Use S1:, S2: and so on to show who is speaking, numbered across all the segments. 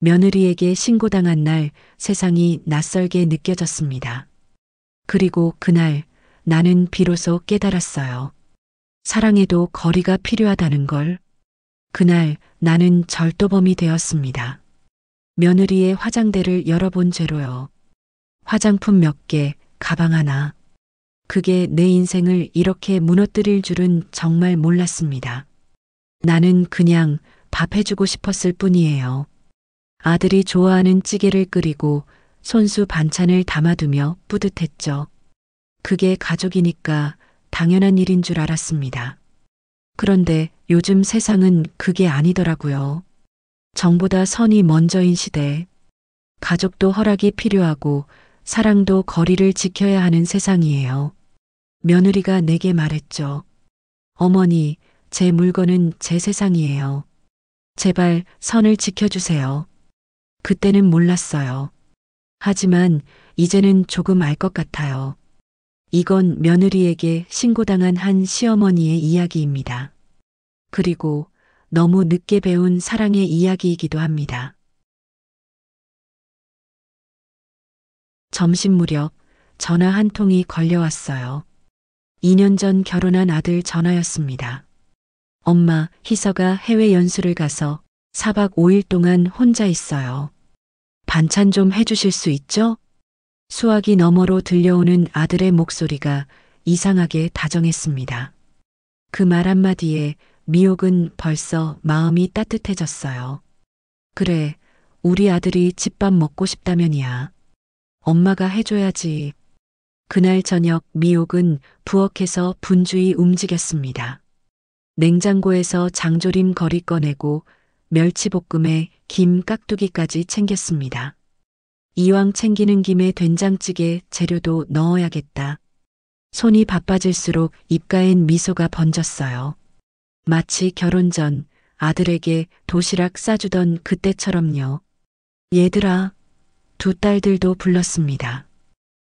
S1: 며느리에게 신고당한 날 세상이 낯설게 느껴졌습니다. 그리고 그날 나는 비로소 깨달았어요. 사랑에도 거리가 필요하다는 걸. 그날 나는 절도범이 되었습니다. 며느리의 화장대를 열어본 죄로요. 화장품 몇 개, 가방 하나. 그게 내 인생을 이렇게 무너뜨릴 줄은 정말 몰랐습니다. 나는 그냥 밥 해주고 싶었을 뿐이에요. 아들이 좋아하는 찌개를 끓이고 손수 반찬을 담아두며 뿌듯했죠. 그게 가족이니까 당연한 일인 줄 알았습니다. 그런데 요즘 세상은 그게 아니더라고요. 정보다 선이 먼저인 시대. 가족도 허락이 필요하고 사랑도 거리를 지켜야 하는 세상이에요. 며느리가 내게 말했죠. 어머니, 제 물건은 제 세상이에요. 제발 선을 지켜주세요. 그때는 몰랐어요. 하지만 이제는 조금 알 것 같아요. 이건 며느리에게 신고당한 한 시어머니의 이야기입니다. 그리고 너무 늦게 배운 사랑의 이야기이기도 합니다. 점심 무렵 전화 한 통이 걸려왔어요. 2년 전 결혼한 아들 전화였습니다. 엄마, 희서가 해외 연수를 가서 4박 5일 동안 혼자 있어요. 반찬 좀 해주실 수 있죠? 수화기 너머로 들려오는 아들의 목소리가 이상하게 다정했습니다. 그 말 한마디에 미옥은 벌써 마음이 따뜻해졌어요. 그래, 우리 아들이 집밥 먹고 싶다면이야. 엄마가 해줘야지. 그날 저녁 미옥은 부엌에서 분주히 움직였습니다. 냉장고에서 장조림 거리 꺼내고 멸치볶음에 김 깍두기까지 챙겼습니다. 이왕 챙기는 김에 된장찌개 재료도 넣어야겠다. 손이 바빠질수록 입가엔 미소가 번졌어요. 마치 결혼 전 아들에게 도시락 싸주던 그때처럼요. 얘들아, 두 딸들도 불렀습니다.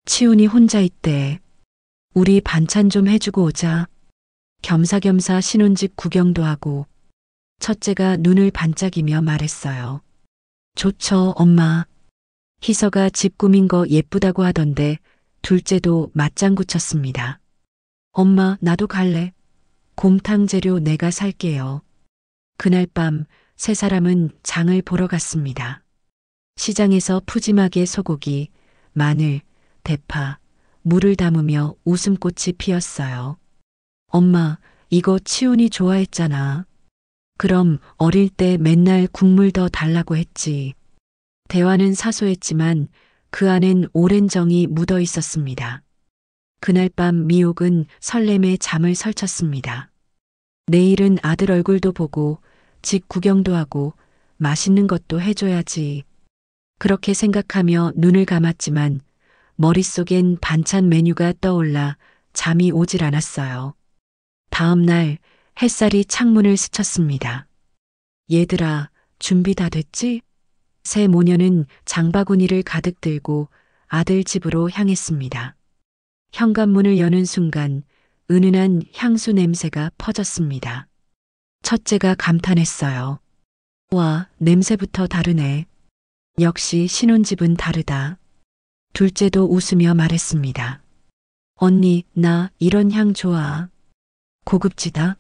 S1: 치훈이 혼자 있대. 우리 반찬 좀 해주고 오자. 겸사겸사 신혼집 구경도 하고. 첫째가 눈을 반짝이며 말했어요. 좋죠, 엄마. 희서가 집 꾸민 거 예쁘다고 하던데 둘째도 맞장구 쳤습니다. 엄마, 나도 갈래. 곰탕 재료 내가 살게요. 그날 밤 세 사람은 장을 보러 갔습니다. 시장에서 푸짐하게 소고기, 마늘, 대파, 물을 담으며 웃음꽃이 피었어요. 엄마, 이거 치훈이 좋아했잖아. 그럼 어릴 때 맨날 국물 더 달라고 했지. 대화는 사소했지만 그 안엔 오랜 정이 묻어 있었습니다. 그날 밤 미옥은 설렘에 잠을 설쳤습니다. 내일은 아들 얼굴도 보고 집 구경도 하고 맛있는 것도 해줘야지. 그렇게 생각하며 눈을 감았지만 머릿속엔 반찬 메뉴가 떠올라 잠이 오질 않았어요. 다음 날 햇살이 창문을 스쳤습니다. 얘들아, 준비 다 됐지? 새 모녀는 장바구니를 가득 들고 아들 집으로 향했습니다. 현관문을 여는 순간 은은한 향수 냄새가 퍼졌습니다. 첫째가 감탄했어요. 와, 냄새부터 다르네. 역시 신혼집은 다르다. 둘째도 웃으며 말했습니다. 언니, 나 이런 향 좋아. 고급지다.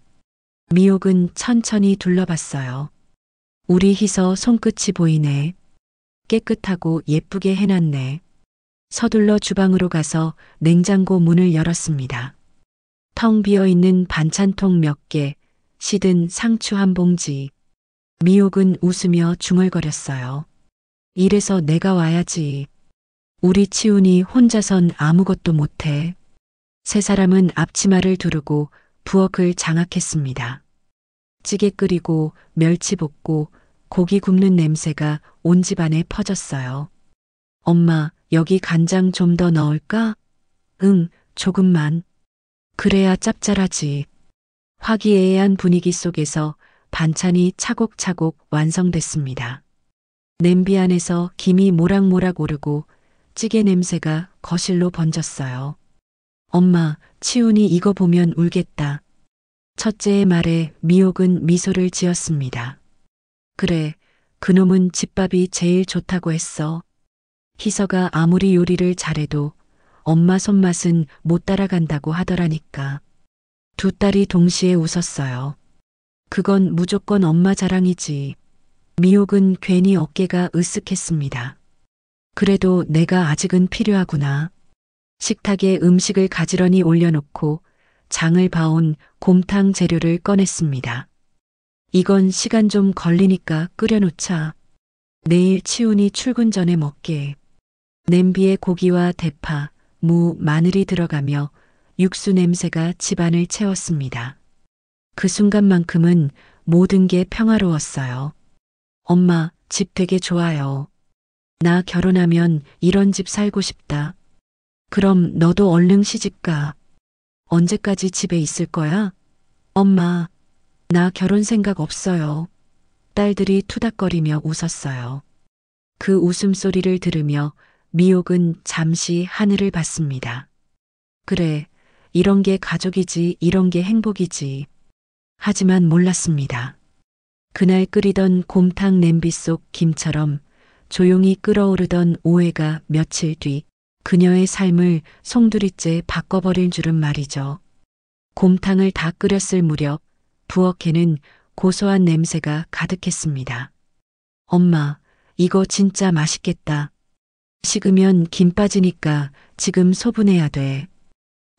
S1: 미옥은 천천히 둘러봤어요. 우리 희서 손끝이 보이네. 깨끗하고 예쁘게 해놨네. 서둘러 주방으로 가서 냉장고 문을 열었습니다. 텅 비어있는 반찬통 몇 개, 시든 상추 한 봉지. 미옥은 웃으며 중얼거렸어요. 이래서 내가 와야지. 우리 치훈이 혼자선 아무것도 못해. 세 사람은 앞치마를 두르고 부엌을 장악했습니다. 찌개 끓이고 멸치 볶고 고기 굽는 냄새가 온 집안에 퍼졌어요. 엄마, 여기 간장 좀 더 넣을까? 응, 조금만. 그래야 짭짤하지. 화기애애한 분위기 속에서 반찬이 차곡차곡 완성됐습니다. 냄비 안에서 김이 모락모락 오르고 찌개 냄새가 거실로 번졌어요. 엄마, 치훈이 이거 보면 울겠다. 첫째의 말에 미옥은 미소를 지었습니다. 그래, 그놈은 집밥이 제일 좋다고 했어. 희서가 아무리 요리를 잘해도 엄마 손맛은 못 따라간다고 하더라니까. 두 딸이 동시에 웃었어요. 그건 무조건 엄마 자랑이지. 미옥은 괜히 어깨가 으쓱했습니다. 그래도 내가 아직은 필요하구나. 식탁에 음식을 가지런히 올려놓고 장을 봐온 곰탕 재료를 꺼냈습니다. 이건 시간 좀 걸리니까 끓여놓자. 내일 치훈이 출근 전에 먹게. 냄비에 고기와 대파, 무, 마늘이 들어가며 육수 냄새가 집안을 채웠습니다. 그 순간만큼은 모든 게 평화로웠어요. 엄마, 집 되게 좋아요. 나 결혼하면 이런 집 살고 싶다. 그럼 너도 얼른 시집가. 언제까지 집에 있을 거야? 엄마, 나 결혼 생각 없어요. 딸들이 투닥거리며 웃었어요. 그 웃음소리를 들으며 미옥은 잠시 하늘을 봤습니다. 그래, 이런 게 가족이지, 이런 게 행복이지. 하지만 몰랐습니다. 그날 끓이던 곰탕 냄비 속 김처럼 조용히 끓어오르던 오해가 며칠 뒤 그녀의 삶을 송두리째 바꿔버릴 줄은 말이죠. 곰탕을 다 끓였을 무렵 부엌에는 고소한 냄새가 가득했습니다. 엄마, 이거 진짜 맛있겠다. 식으면 김 빠지니까 지금 소분해야 돼.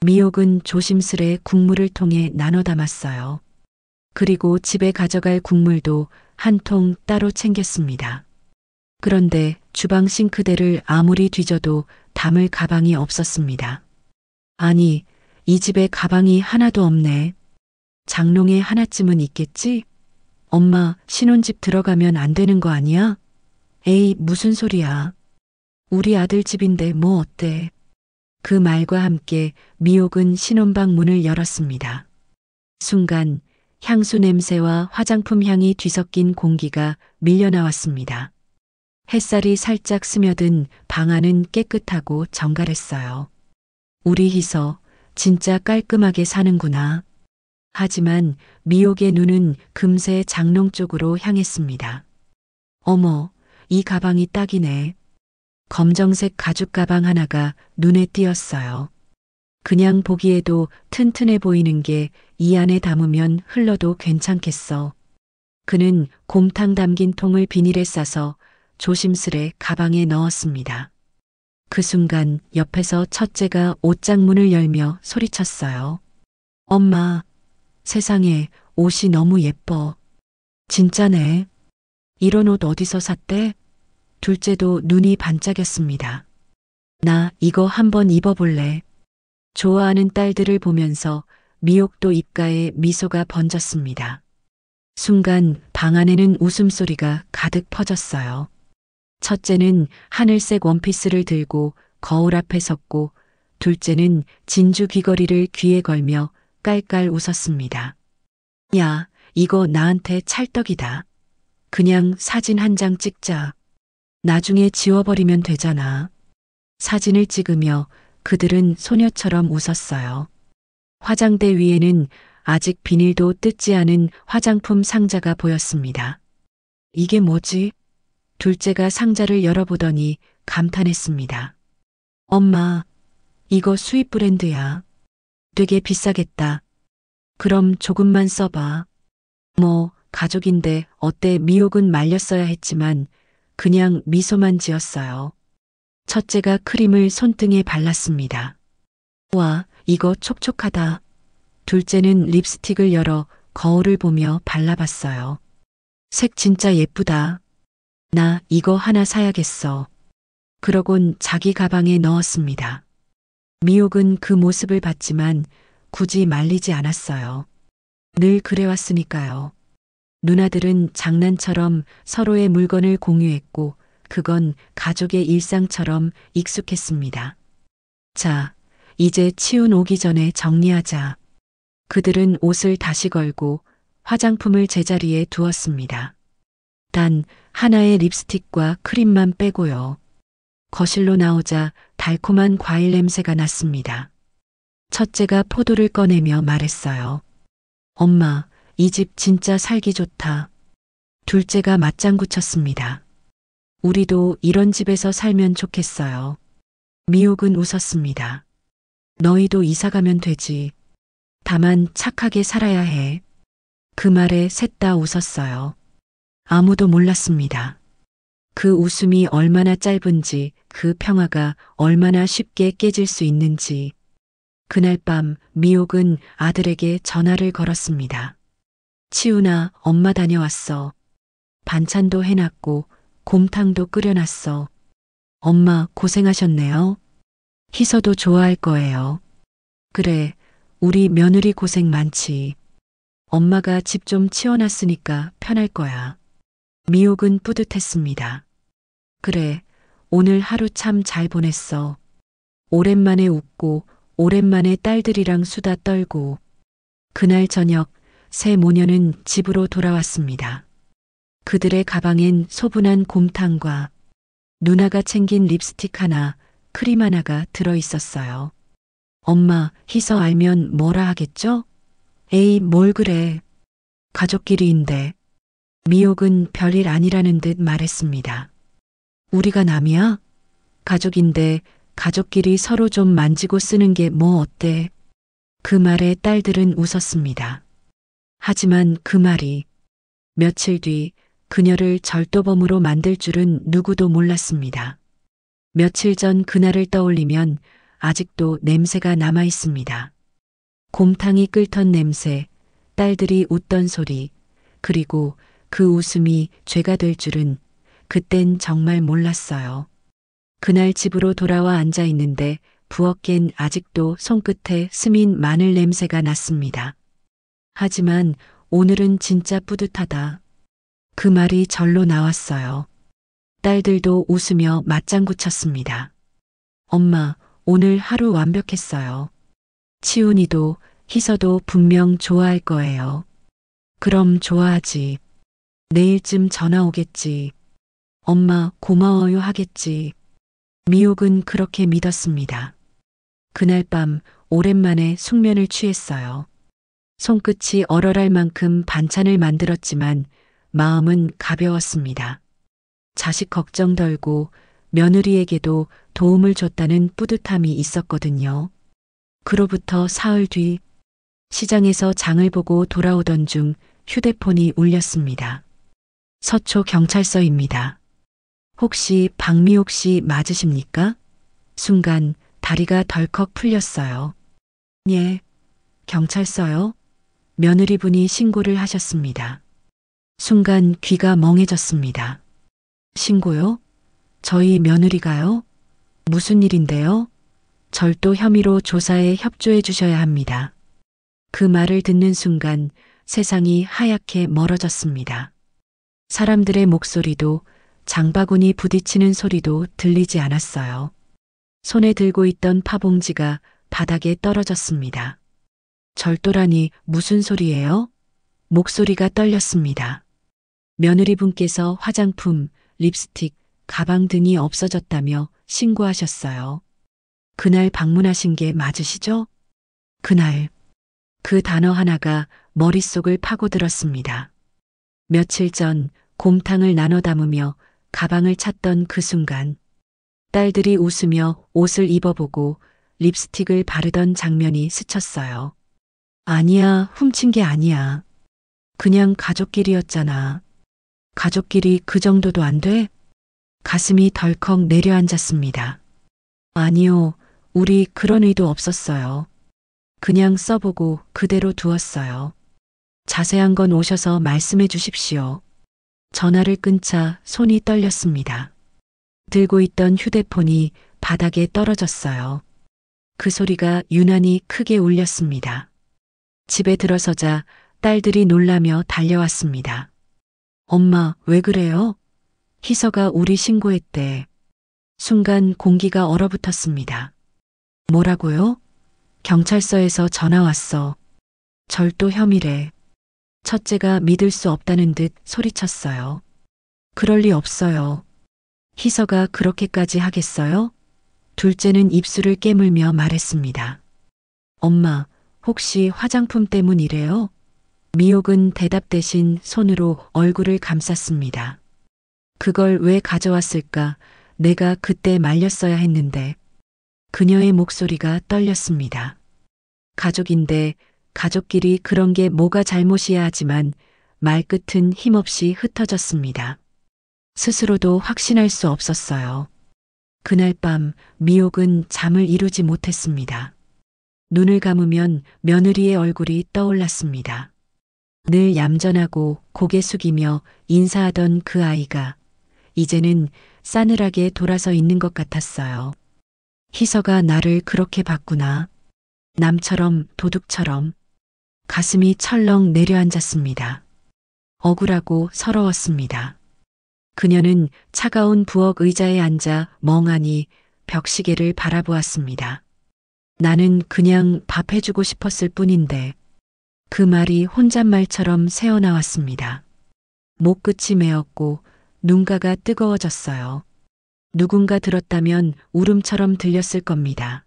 S1: 미옥은 조심스레 국물을 통에 나눠 담았어요. 그리고 집에 가져갈 국물도 한 통 따로 챙겼습니다. 그런데 주방 싱크대를 아무리 뒤져도 담을 가방이 없었습니다. 아니, 이 집에 가방이 하나도 없네. 장롱에 하나쯤은 있겠지? 엄마, 신혼집 들어가면 안 되는 거 아니야? 에이, 무슨 소리야. 우리 아들 집인데 뭐 어때? 그 말과 함께 미옥은 신혼방 문을 열었습니다. 순간 향수 냄새와 화장품 향이 뒤섞인 공기가 밀려나왔습니다. 햇살이 살짝 스며든 방 안은 깨끗하고 정갈했어요. 우리 희서 진짜 깔끔하게 사는구나. 하지만 미옥의 눈은 금세 장롱 쪽으로 향했습니다. 어머, 이 가방이 딱이네. 검정색 가죽 가방 하나가 눈에 띄었어요. 그냥 보기에도 튼튼해 보이는 게 이 안에 담으면 흘러도 괜찮겠어. 그는 곰탕 담긴 통을 비닐에 싸서 조심스레 가방에 넣었습니다. 그 순간 옆에서 첫째가 옷장문을 열며 소리쳤어요. 엄마, 세상에 옷이 너무 예뻐. 진짜네. 이런 옷 어디서 샀대? 둘째도 눈이 반짝였습니다. 나 이거 한번 입어볼래. 좋아하는 딸들을 보면서 미옥도 입가에 미소가 번졌습니다. 순간 방 안에는 웃음소리가 가득 퍼졌어요. 첫째는 하늘색 원피스를 들고 거울 앞에 섰고 둘째는 진주 귀걸이를 귀에 걸며 깔깔 웃었습니다. 야, 이거 나한테 찰떡이다. 그냥 사진 한 장 찍자. 나중에 지워버리면 되잖아. 사진을 찍으며 그들은 소녀처럼 웃었어요. 화장대 위에는 아직 비닐도 뜯지 않은 화장품 상자가 보였습니다. 이게 뭐지? 둘째가 상자를 열어보더니 감탄했습니다. 엄마, 이거 수입 브랜드야. 되게 비싸겠다. 그럼 조금만 써봐. 뭐, 가족인데 어때? 미옥은 말렸어야 했지만 그냥 미소만 지었어요. 첫째가 크림을 손등에 발랐습니다. 와, 이거 촉촉하다. 둘째는 립스틱을 열어 거울을 보며 발라봤어요. 색 진짜 예쁘다. 나 이거 하나 사야겠어. 그러곤 자기 가방에 넣었습니다. 미옥은 그 모습을 봤지만 굳이 말리지 않았어요. 늘 그래왔으니까요. 누나들은 장난처럼 서로의 물건을 공유했고 그건 가족의 일상처럼 익숙했습니다. 자, 이제 치운 오기 전에 정리하자. 그들은 옷을 다시 걸고 화장품을 제자리에 두었습니다. 단 하나의 립스틱과 크림만 빼고요. 거실로 나오자 달콤한 과일 냄새가 났습니다. 첫째가 포도를 꺼내며 말했어요. 엄마, 이 집 진짜 살기 좋다. 둘째가 맞장구 쳤습니다. 우리도 이런 집에서 살면 좋겠어요. 미옥은 웃었습니다. 너희도 이사 가면 되지. 다만 착하게 살아야 해. 그 말에 셋 다 웃었어요. 아무도 몰랐습니다. 그 웃음이 얼마나 짧은지, 그 평화가 얼마나 쉽게 깨질 수 있는지. 그날 밤 미옥은 아들에게 전화를 걸었습니다. 치훈아, 엄마 다녀왔어. 반찬도 해놨고 곰탕도 끓여놨어. 엄마 고생하셨네요. 희서도 좋아할 거예요. 그래, 우리 며느리 고생 많지. 엄마가 집 좀 치워놨으니까 편할 거야. 미옥은 뿌듯했습니다. 그래, 오늘 하루 참 잘 보냈어. 오랜만에 웃고, 오랜만에 딸들이랑 수다 떨고. 그날 저녁, 새 모녀는 집으로 돌아왔습니다. 그들의 가방엔 소분한 곰탕과 누나가 챙긴 립스틱 하나, 크림 하나가 들어 있었어요. 엄마, 희서 알면 뭐라 하겠죠? 에이, 뭘 그래. 가족끼리인데. 미옥은 별일 아니라는 듯 말했습니다. 우리가 남이야? 가족인데 가족끼리 서로 좀 만지고 쓰는 게 뭐 어때? 그 말에 딸들은 웃었습니다. 하지만 그 말이 며칠 뒤 그녀를 절도범으로 만들 줄은 누구도 몰랐습니다. 며칠 전 그날을 떠올리면 아직도 냄새가 남아 있습니다. 곰탕이 끓던 냄새, 딸들이 웃던 소리, 그리고 그 웃음이 죄가 될 줄은 그땐 정말 몰랐어요. 그날 집으로 돌아와 앉아 있는데 부엌엔 아직도 손끝에 스민 마늘 냄새가 났습니다. 하지만 오늘은 진짜 뿌듯하다. 그 말이 절로 나왔어요. 딸들도 웃으며 맞장구 쳤습니다. 엄마, 오늘 하루 완벽했어요. 치훈이도 희서도 분명 좋아할 거예요. 그럼 좋아하지. 내일쯤 전화 오겠지. 엄마 고마워요 하겠지. 미옥은 그렇게 믿었습니다. 그날 밤 오랜만에 숙면을 취했어요. 손끝이 얼얼할 만큼 반찬을 만들었지만 마음은 가벼웠습니다. 자식 걱정 덜고 며느리에게도 도움을 줬다는 뿌듯함이 있었거든요. 그로부터 사흘 뒤 시장에서 장을 보고 돌아오던 중 휴대폰이 울렸습니다. 서초 경찰서입니다. 혹시 박미옥 씨 맞으십니까? 순간 다리가 덜컥 풀렸어요. 예, 경찰서요? 며느리분이 신고를 하셨습니다. 순간 귀가 멍해졌습니다. 신고요? 저희 며느리가요? 무슨 일인데요? 절도 혐의로 조사에 협조해 주셔야 합니다. 그 말을 듣는 순간 세상이 하얗게 멀어졌습니다. 사람들의 목소리도 장바구니 부딪히는 소리도 들리지 않았어요. 손에 들고 있던 파봉지가 바닥에 떨어졌습니다. 절도라니 무슨 소리예요? 목소리가 떨렸습니다. 며느리분께서 화장품, 립스틱, 가방 등이 없어졌다며 신고하셨어요. 그날 방문하신 게 맞으시죠? 그날, 그 단어 하나가 머릿속을 파고들었습니다. 며칠 전 곰탕을 나눠 담으며 가방을 찾던 그 순간, 딸들이 웃으며 옷을 입어보고 립스틱을 바르던 장면이 스쳤어요. 아니야, 훔친 게 아니야. 그냥 가족끼리였잖아. 가족끼리 그 정도도 안 돼? 가슴이 덜컥 내려앉았습니다. 아니요, 우리 그런 의도 없었어요. 그냥 써보고 그대로 두었어요. 자세한 건 오셔서 말씀해 주십시오. 전화를 끊자 손이 떨렸습니다. 들고 있던 휴대폰이 바닥에 떨어졌어요. 그 소리가 유난히 크게 울렸습니다. 집에 들어서자 딸들이 놀라며 달려왔습니다. 엄마, 왜 그래요? 희서가 우리 신고했대. 순간 공기가 얼어붙었습니다. 뭐라고요? 경찰서에서 전화 왔어. 절도 혐의래. 첫째가 믿을 수 없다는 듯 소리쳤어요. 그럴 리 없어요. 희서가 그렇게까지 하겠어요? 둘째는 입술을 깨물며 말했습니다. 엄마, 혹시 화장품 때문이래요? 미옥은 대답 대신 손으로 얼굴을 감쌌습니다. 그걸 왜 가져왔을까? 내가 그때 말렸어야 했는데. 그녀의 목소리가 떨렸습니다. 가족인데 가족끼리 그런 게 뭐가 잘못이야 하지만 말끝은 힘없이 흩어졌습니다. 스스로도 확신할 수 없었어요. 그날 밤 미옥은 잠을 이루지 못했습니다. 눈을 감으면 며느리의 얼굴이 떠올랐습니다. 늘 얌전하고 고개 숙이며 인사하던 그 아이가 이제는 싸늘하게 돌아서 있는 것 같았어요. 희서가 나를 그렇게 봤구나. 남처럼 도둑처럼. 가슴이 철렁 내려앉았습니다. 억울하고 서러웠습니다. 그녀는 차가운 부엌 의자에 앉아 멍하니 벽시계를 바라보았습니다. 나는 그냥 밥 해주고 싶었을 뿐인데 그 말이 혼잣말처럼 새어나왔습니다. 목끝이 메었고 눈가가 뜨거워졌어요. 누군가 들었다면 울음처럼 들렸을 겁니다.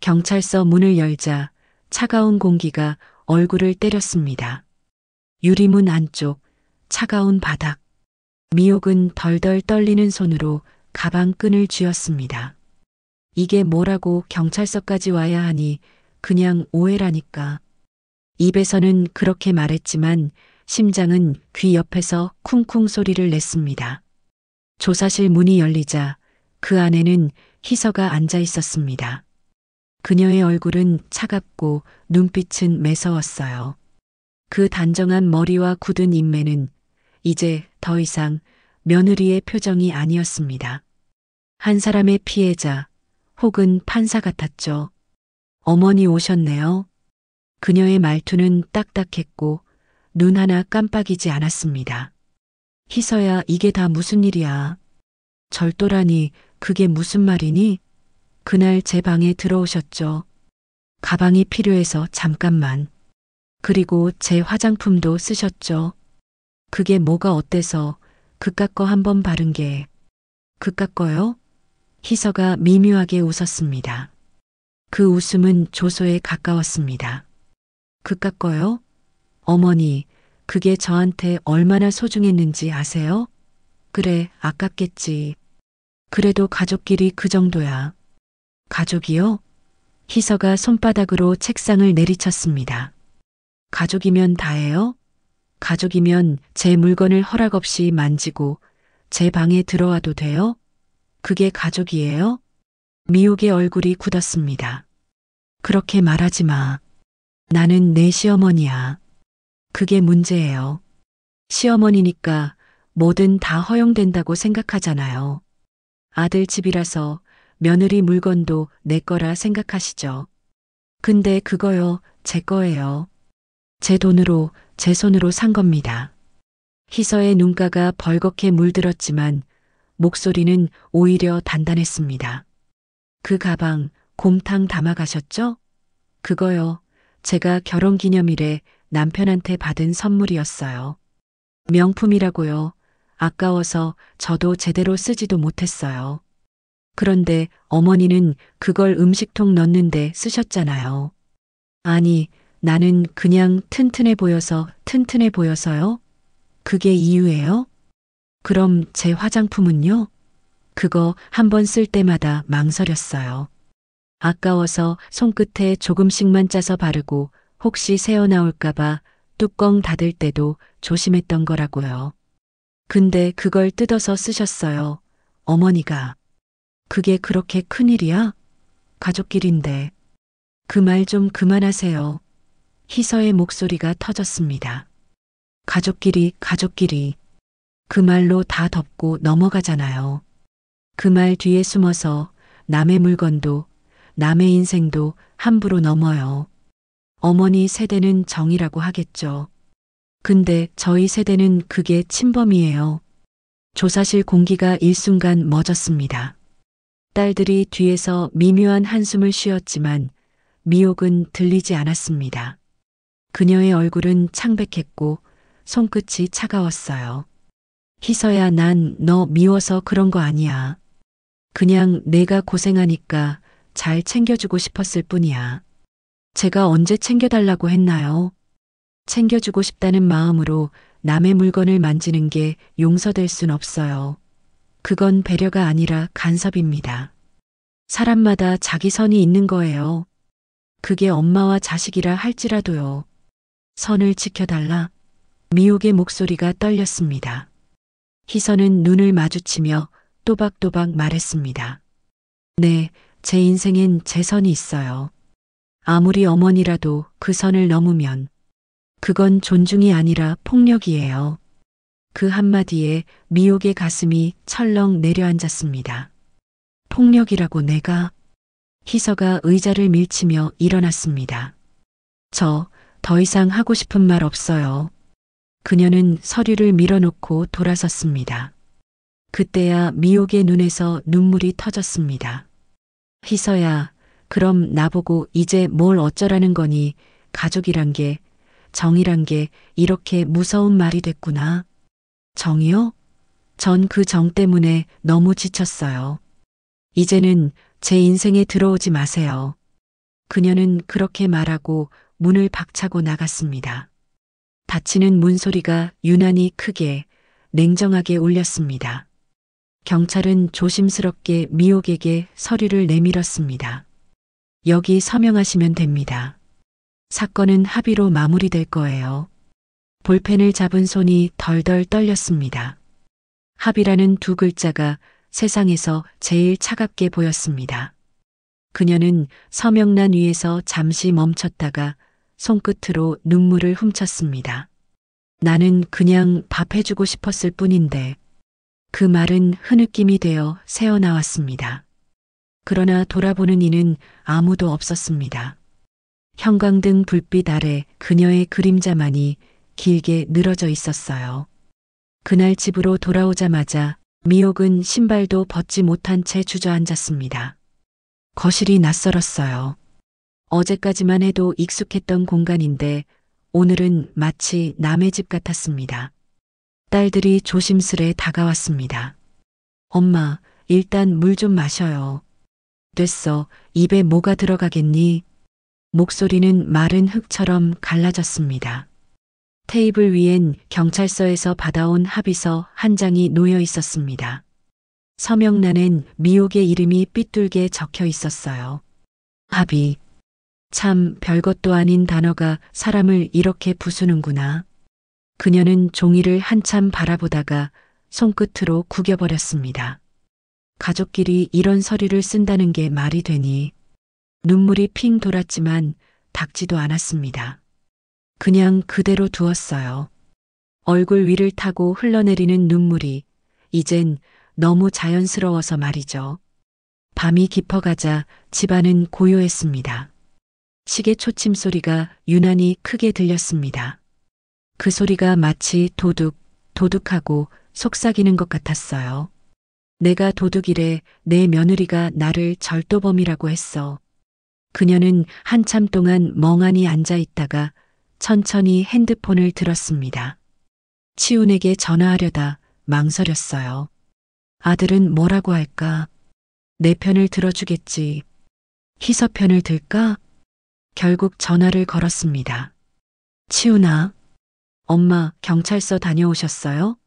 S1: 경찰서 문을 열자 차가운 공기가 얼굴을 때렸습니다. 유리문 안쪽, 차가운 바닥. 미옥은 덜덜 떨리는 손으로 가방 끈을 쥐었습니다. 이게 뭐라고 경찰서까지 와야 하니 그냥 오해라니까. 입에서는 그렇게 말했지만 심장은 귀 옆에서 쿵쿵 소리를 냈습니다. 조사실 문이 열리자 그 안에는 희서가 앉아 있었습니다. 그녀의 얼굴은 차갑고 눈빛은 매서웠어요. 그 단정한 머리와 굳은 인매는 이제 더 이상 며느리의 표정이 아니었습니다. 한 사람의 피해자 혹은 판사 같았죠. 어머니 오셨네요. 그녀의 말투는 딱딱했고 눈 하나 깜빡이지 않았습니다. 희서야, 이게 다 무슨 일이야? 절도라니, 그게 무슨 말이니? 그날 제 방에 들어오셨죠. 가방이 필요해서 잠깐만. 그리고 제 화장품도 쓰셨죠. 그게 뭐가 어때서 그깟 거 한 번 바른 게. 그깟 거요? 희서가 미묘하게 웃었습니다. 그 웃음은 조소에 가까웠습니다. 그깟 거요? 어머니, 그게 저한테 얼마나 소중했는지 아세요? 그래, 아깝겠지. 그래도 가족끼리 그 정도야. 가족이요? 희서가 손바닥으로 책상을 내리쳤습니다. 가족이면 다예요? 가족이면 제 물건을 허락 없이 만지고 제 방에 들어와도 돼요? 그게 가족이에요? 미옥의 얼굴이 굳었습니다. 그렇게 말하지 마. 나는 내 시어머니야. 그게 문제예요. 시어머니니까 뭐든 다 허용된다고 생각하잖아요. 아들 집이라서 며느리 물건도 내 거라 생각하시죠. 근데 그거요, 제 거예요. 제 돈으로, 제 손으로 산 겁니다. 희서의 눈가가 벌겋게 물들었지만 목소리는 오히려 단단했습니다. 그 가방 곰탕 담아가셨죠? 그거요, 제가 결혼기념일에 남편한테 받은 선물이었어요. 명품이라고요. 아까워서 저도 제대로 쓰지도 못했어요. 그런데 어머니는 그걸 음식통 넣는데 쓰셨잖아요. 아니, 나는 그냥 튼튼해 보여서요? 그게 이유예요? 그럼 제 화장품은요? 그거 한 번 쓸 때마다 망설였어요. 아까워서 손끝에 조금씩만 짜서 바르고 혹시 새어나올까봐 뚜껑 닫을 때도 조심했던 거라고요. 근데 그걸 뜯어서 쓰셨어요. 어머니가. 그게 그렇게 큰일이야? 가족끼린데. 그 말 좀 그만하세요. 희서의 목소리가 터졌습니다. 가족끼리. 그 말로 다 덮고 넘어가잖아요. 그 말 뒤에 숨어서 남의 물건도, 남의 인생도 함부로 넘어요. 어머니 세대는 정이라고 하겠죠. 근데 저희 세대는 그게 침범이에요. 조사실 공기가 일순간 멎었습니다. 딸들이 뒤에서 미묘한 한숨을 쉬었지만 미옥은 들리지 않았습니다. 그녀의 얼굴은 창백했고 손끝이 차가웠어요. 희서야, 난 너 미워서 그런 거 아니야. 그냥 내가 고생하니까 잘 챙겨주고 싶었을 뿐이야. 제가 언제 챙겨달라고 했나요? 챙겨주고 싶다는 마음으로 남의 물건을 만지는 게 용서될 순 없어요. 그건 배려가 아니라 간섭입니다. 사람마다 자기 선이 있는 거예요. 그게 엄마와 자식이라 할지라도요. 선을 지켜달라. 미옥의 목소리가 떨렸습니다. 희선은 눈을 마주치며 또박또박 말했습니다. 네, 제 인생엔 제 선이 있어요. 아무리 어머니라도 그 선을 넘으면 그건 존중이 아니라 폭력이에요. 그 한마디에 미옥의 가슴이 철렁 내려앉았습니다. 폭력이라고 내가? 희서가 의자를 밀치며 일어났습니다. 저 더 이상 하고 싶은 말 없어요. 그녀는 서류를 밀어놓고 돌아섰습니다. 그때야 미옥의 눈에서 눈물이 터졌습니다. 희서야, 그럼 나보고 이제 뭘 어쩌라는 거니? 가족이란 게, 정이란 게 이렇게 무서운 말이 됐구나. 정이요? 전 그 정 때문에 너무 지쳤어요. 이제는 제 인생에 들어오지 마세요. 그녀는 그렇게 말하고 문을 박차고 나갔습니다. 닫히는 문소리가 유난히 크게, 냉정하게 울렸습니다. 경찰은 조심스럽게 미옥에게 서류를 내밀었습니다. 여기 서명하시면 됩니다. 사건은 합의로 마무리될 거예요. 볼펜을 잡은 손이 덜덜 떨렸습니다. 합의라는 두 글자가 세상에서 제일 차갑게 보였습니다. 그녀는 서명란 위에서 잠시 멈췄다가 손끝으로 눈물을 훔쳤습니다. 나는 그냥 밥 해주고 싶었을 뿐인데 그 말은 흐느낌이 되어 새어나왔습니다. 그러나 돌아보는 이는 아무도 없었습니다. 형광등 불빛 아래 그녀의 그림자만이 길게 늘어져 있었어요. 그날 집으로 돌아오자마자 미옥은 신발도 벗지 못한 채 주저앉았습니다. 거실이 낯설었어요. 어제까지만 해도 익숙했던 공간인데 오늘은 마치 남의 집 같았습니다. 딸들이 조심스레 다가왔습니다. 엄마, 일단 물 좀 마셔요. 됐어, 입에 뭐가 들어가겠니? 목소리는 마른 흙처럼 갈라졌습니다. 테이블 위엔 경찰서에서 받아온 합의서 한 장이 놓여 있었습니다. 서명란엔 미옥의 이름이 삐뚤게 적혀 있었어요. 합의. 참 별것도 아닌 단어가 사람을 이렇게 부수는구나. 그녀는 종이를 한참 바라보다가 손끝으로 구겨버렸습니다. 가족끼리 이런 서류를 쓴다는 게 말이 되니. 눈물이 핑 돌았지만 닦지도 않았습니다. 그냥 그대로 두었어요. 얼굴 위를 타고 흘러내리는 눈물이 이젠 너무 자연스러워서 말이죠. 밤이 깊어가자 집안은 고요했습니다. 시계 초침 소리가 유난히 크게 들렸습니다. 그 소리가 마치 도둑, 도둑하고 속삭이는 것 같았어요. 내가 도둑이래, 내 며느리가 나를 절도범이라고 했어. 그녀는 한참 동안 멍하니 앉아 있다가 천천히 핸드폰을 들었습니다. 치훈에게 전화하려다 망설였어요. 아들은 뭐라고 할까? 내 편을 들어주겠지. 희서 편을 들까? 결국 전화를 걸었습니다. 치훈아, 엄마 경찰서 다녀오셨어요?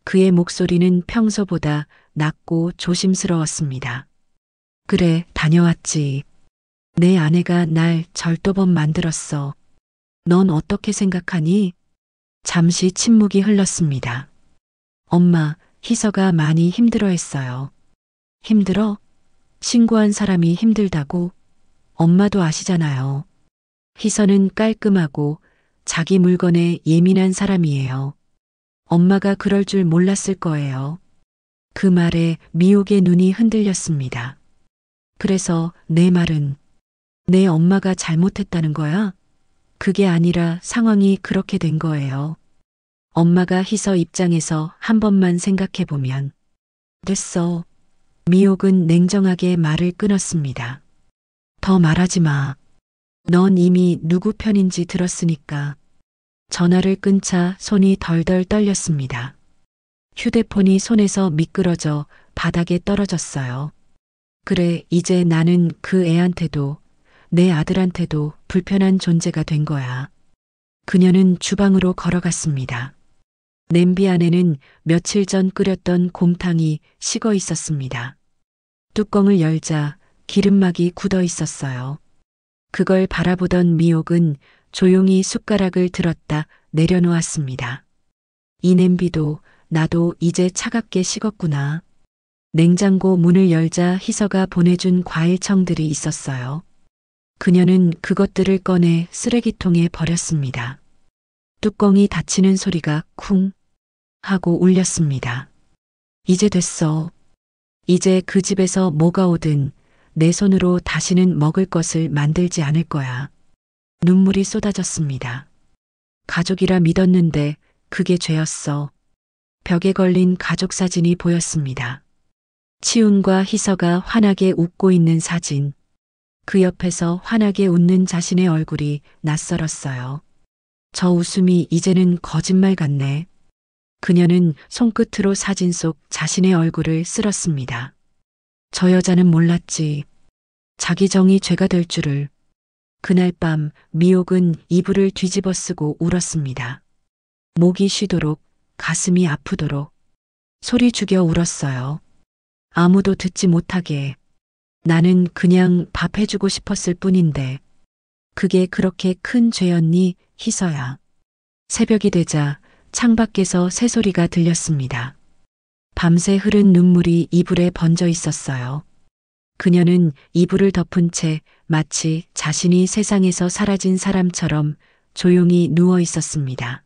S1: 그의 목소리는 평소보다 낮고 조심스러웠습니다. 그래, 다녀왔지. 내 아내가 날 절도범 만들었어. 넌 어떻게 생각하니? 잠시 침묵이 흘렀습니다. 엄마, 희서가 많이 힘들어했어요. 힘들어? 신고한 사람이 힘들다고? 엄마도 아시잖아요. 희서는 깔끔하고 자기 물건에 예민한 사람이에요. 엄마가 그럴 줄 몰랐을 거예요. 그 말에 미옥의 눈이 흔들렸습니다. 그래서 내 말은 내 엄마가 잘못했다는 거야? 그게 아니라 상황이 그렇게 된 거예요. 엄마가 희서 입장에서 한 번만 생각해 보면. 됐어. 미옥은 냉정하게 말을 끊었습니다. 더 말하지 마. 넌 이미 누구 편인지 들었으니까. 전화를 끊자 손이 덜덜 떨렸습니다. 휴대폰이 손에서 미끄러져 바닥에 떨어졌어요. 그래, 이제 나는 그 애한테도 내 아들한테도 불편한 존재가 된 거야. 그녀는 주방으로 걸어갔습니다. 냄비 안에는 며칠 전 끓였던 곰탕이 식어 있었습니다. 뚜껑을 열자 기름막이 굳어 있었어요. 그걸 바라보던 미옥은 조용히 숟가락을 들었다 내려놓았습니다. 이 냄비도 나도 이제 차갑게 식었구나. 냉장고 문을 열자 희서가 보내준 과일청들이 있었어요. 그녀는 그것들을 꺼내 쓰레기통에 버렸습니다. 뚜껑이 닫히는 소리가 쿵 하고 울렸습니다. 이제 됐어. 이제 그 집에서 뭐가 오든 내 손으로 다시는 먹을 것을 만들지 않을 거야. 눈물이 쏟아졌습니다. 가족이라 믿었는데 그게 죄였어. 벽에 걸린 가족 사진이 보였습니다. 치훈과 희서가 환하게 웃고 있는 사진. 그 옆에서 환하게 웃는 자신의 얼굴이 낯설었어요. 저 웃음이 이제는 거짓말 같네. 그녀는 손끝으로 사진 속 자신의 얼굴을 쓸었습니다. 저 여자는 몰랐지. 자기 정이 죄가 될 줄을. 그날 밤 미옥은 이불을 뒤집어 쓰고 울었습니다. 목이 쉬도록, 가슴이 아프도록, 소리 죽여 울었어요. 아무도 듣지 못하게. 나는 그냥 밥 해주고 싶었을 뿐인데. 그게 그렇게 큰 죄였니, 희서야. 새벽이 되자 창밖에서 새소리가 들렸습니다. 밤새 흐른 눈물이 이불에 번져 있었어요. 그녀는 이불을 덮은 채 마치 자신이 세상에서 사라진 사람처럼 조용히 누워 있었습니다.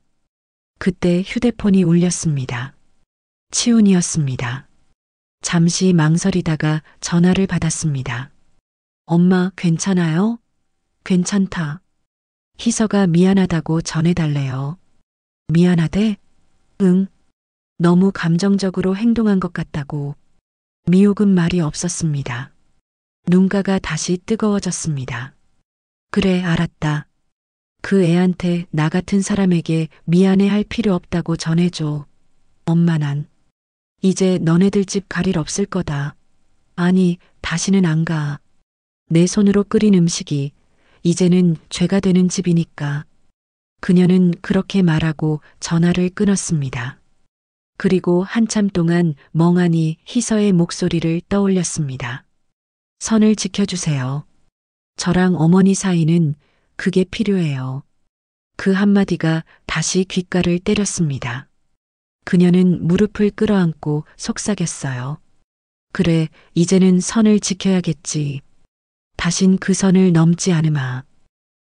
S1: 그때 휴대폰이 울렸습니다. 치훈이었습니다. 잠시 망설이다가 전화를 받았습니다. 엄마 괜찮아요? 괜찮다. 희서가 미안하다고 전해달래요. 미안하대? 응. 너무 감정적으로 행동한 것 같다고. 미옥은 말이 없었습니다. 눈가가 다시 뜨거워졌습니다. 그래, 알았다. 그 애한테 나 같은 사람에게 미안해 할 필요 없다고 전해줘. 엄마 난 이제 너네들 집 갈 일 없을 거다. 아니, 다시는 안 가. 내 손으로 끓인 음식이 이제는 죄가 되는 집이니까. 그녀는 그렇게 말하고 전화를 끊었습니다. 그리고 한참 동안 멍하니 희서의 목소리를 떠올렸습니다. 선을 지켜주세요. 저랑 어머니 사이는 그게 필요해요. 그 한마디가 다시 귓가를 때렸습니다. 그녀는 무릎을 끌어안고 속삭였어요. 그래, 이제는 선을 지켜야겠지. 다신 그 선을 넘지 않으마.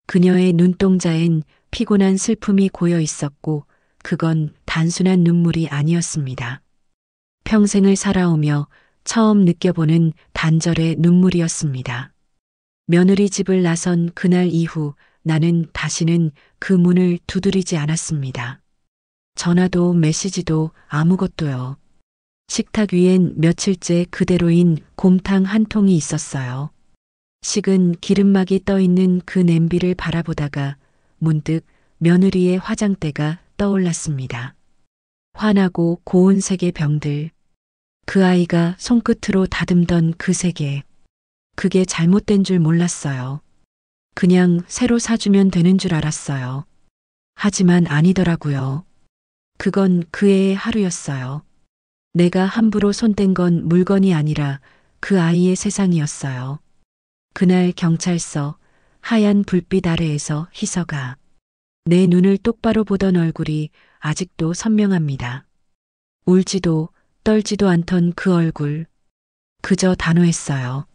S1: 그녀의 눈동자엔 피곤한 슬픔이 고여 있었고 그건 단순한 눈물이 아니었습니다. 평생을 살아오며 처음 느껴보는 단절의 눈물이었습니다. 며느리 집을 나선 그날 이후 나는 다시는 그 문을 두드리지 않았습니다. 전화도 메시지도 아무것도요. 식탁 위엔 며칠째 그대로인 곰탕 한 통이 있었어요. 식은 기름막이 떠있는 그 냄비를 바라보다가 문득 며느리의 화장대가 떠올랐습니다. 환하고 고운 색의 병들. 그 아이가 손끝으로 다듬던 그 세계. 그게 잘못된 줄 몰랐어요. 그냥 새로 사주면 되는 줄 알았어요. 하지만 아니더라고요. 그건 그 애의 하루였어요. 내가 함부로 손댄 건 물건이 아니라 그 아이의 세상이었어요. 그날 경찰서 하얀 불빛 아래에서 희서가 내 눈을 똑바로 보던 얼굴이 아직도 선명합니다. 울지도 떨지도 않던 그 얼굴. 그저 단호했어요.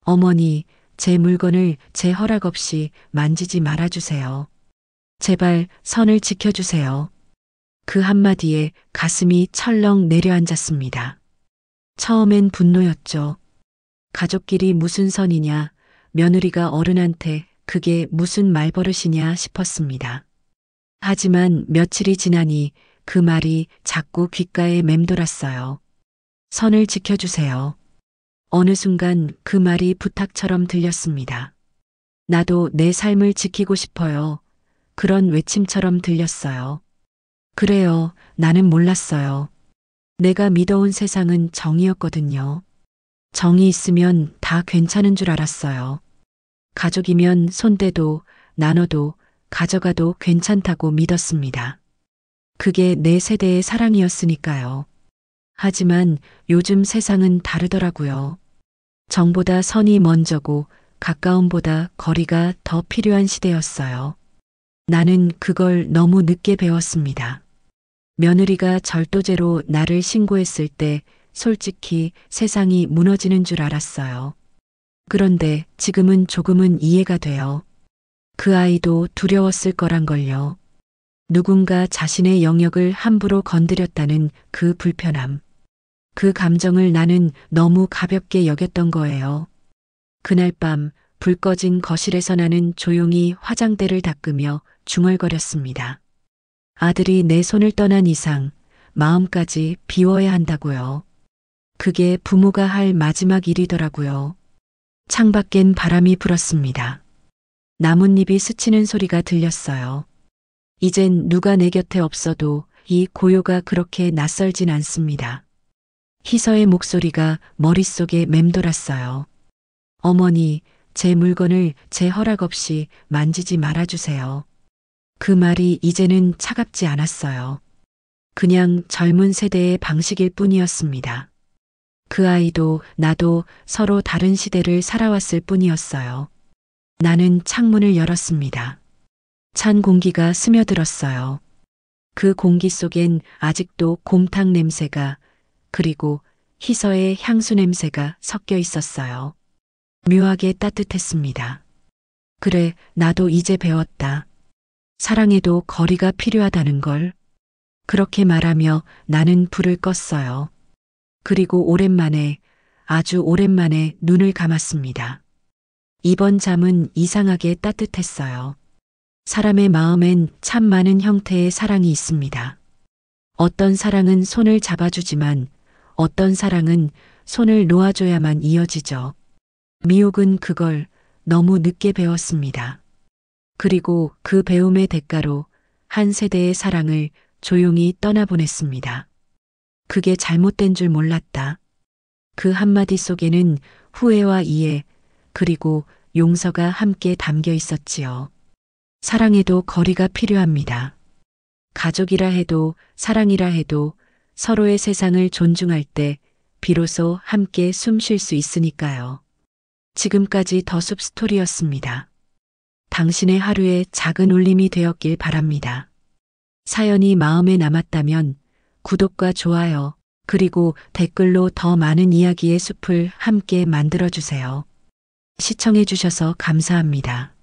S1: 어머니, 제 물건을 제 허락 없이 만지지 말아주세요. 제발 선을 지켜주세요. 그 한마디에 가슴이 철렁 내려앉았습니다. 처음엔 분노였죠. 가족끼리 무슨 선이냐, 며느리가 어른한테 그게 무슨 말버릇이냐 싶었습니다. 하지만 며칠이 지나니 그 말이 자꾸 귓가에 맴돌았어요. 선을 지켜주세요. 어느 순간 그 말이 부탁처럼 들렸습니다. 나도 내 삶을 지키고 싶어요. 그런 외침처럼 들렸어요. 그래요, 나는 몰랐어요. 내가 믿어온 세상은 정이었거든요. 정이 있으면 다 괜찮은 줄 알았어요. 가족이면 손대도 나눠도 가져가도 괜찮다고 믿었습니다. 그게 내 세대의 사랑이었으니까요. 하지만 요즘 세상은 다르더라고요. 정보다 선이 먼저고 가까움보다 거리가 더 필요한 시대였어요. 나는 그걸 너무 늦게 배웠습니다. 며느리가 절도죄로 나를 신고했을 때 솔직히 세상이 무너지는 줄 알았어요. 그런데 지금은 조금은 이해가 돼요. 그 아이도 두려웠을 거란 걸요. 누군가 자신의 영역을 함부로 건드렸다는 그 불편함. 그 감정을 나는 너무 가볍게 여겼던 거예요. 그날 밤 불 꺼진 거실에서 나는 조용히 화장대를 닦으며 중얼거렸습니다. 아들이 내 손을 떠난 이상 마음까지 비워야 한다고요. 그게 부모가 할 마지막 일이더라고요. 창밖엔 바람이 불었습니다. 나뭇잎이 스치는 소리가 들렸어요. 이젠 누가 내 곁에 없어도 이 고요가 그렇게 낯설진 않습니다. 희서의 목소리가 머릿속에 맴돌았어요. 어머니, 제 물건을 제 허락 없이 만지지 말아주세요. 그 말이 이제는 차갑지 않았어요. 그냥 젊은 세대의 방식일 뿐이었습니다. 그 아이도 나도 서로 다른 시대를 살아왔을 뿐이었어요. 나는 창문을 열었습니다. 찬 공기가 스며들었어요. 그 공기 속엔 아직도 곰탕 냄새가 그리고 희서의 향수 냄새가 섞여 있었어요. 묘하게 따뜻했습니다. 그래, 나도 이제 배웠다. 사랑에도 거리가 필요하다는 걸. 그렇게 말하며 나는 불을 껐어요. 그리고 오랜만에, 아주 오랜만에 눈을 감았습니다. 이번 잠은 이상하게 따뜻했어요. 사람의 마음엔 참 많은 형태의 사랑이 있습니다. 어떤 사랑은 손을 잡아주지만 어떤 사랑은 손을 놓아줘야만 이어지죠. 미옥은 그걸 너무 늦게 배웠습니다. 그리고 그 배움의 대가로 한 세대의 사랑을 조용히 떠나보냈습니다. 그게 잘못된 줄 몰랐다. 그 한마디 속에는 후회와 이해, 그리고 용서가 함께 담겨 있었지요. 사랑에도 거리가 필요합니다. 가족이라 해도 사랑이라 해도 서로의 세상을 존중할 때 비로소 함께 숨 쉴 수 있으니까요. 지금까지 더숲 스토리였습니다. 당신의 하루에 작은 울림이 되었길 바랍니다. 사연이 마음에 남았다면 구독과 좋아요, 그리고 댓글로 더 많은 이야기의 숲을 함께 만들어주세요. 시청해주셔서 감사합니다.